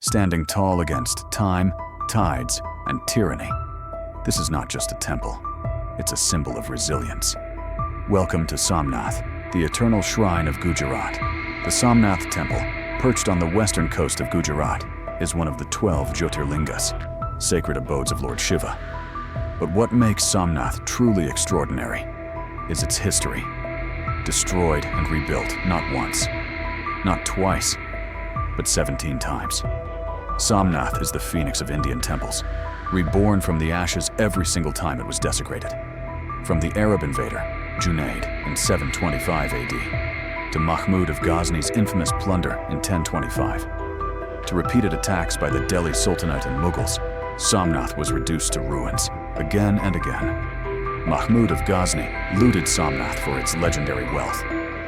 standing tall against time, tides, and tyranny. This is not just a temple, it's a symbol of resilience. Welcome to Somnath, the eternal shrine of Gujarat. The Somnath Temple, perched on the western coast of Gujarat, is one of the 12 Jyotirlingas, sacred abodes of Lord Shiva. But what makes Somnath truly extraordinary is its history. Destroyed and rebuilt not once, not twice, but 17 times. Somnath is the phoenix of Indian temples, reborn from the ashes every single time it was desecrated. From the Arab invader, Junaid, in 725 AD, to Mahmud of Ghazni's infamous plunder in 1025, to repeated attacks by the Delhi Sultanate and Mughals, Somnath was reduced to ruins, again and again. Mahmud of Ghazni looted Somnath for its legendary wealth.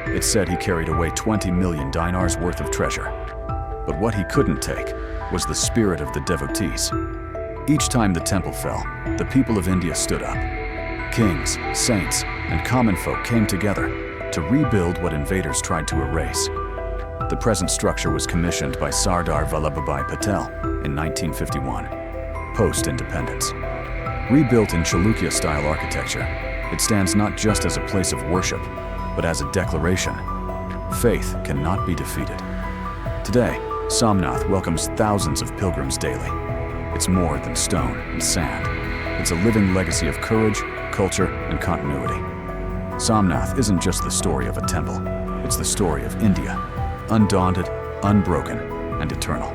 It's said he carried away 20 million dinars worth of treasure. But what he couldn't take was the spirit of the devotees. Each time the temple fell, the people of India stood up. Kings, saints, and common folk came together to rebuild what invaders tried to erase. The present structure was commissioned by Sardar Vallabhbhai Patel in 1951, post-independence. Rebuilt in Chalukya-style architecture, it stands not just as a place of worship, but as a declaration: faith cannot be defeated. Today, Somnath welcomes thousands of pilgrims daily. It's more than stone and sand. It's a living legacy of courage, culture, and continuity. Somnath isn't just the story of a temple, it's the story of India, undaunted, unbroken, and eternal.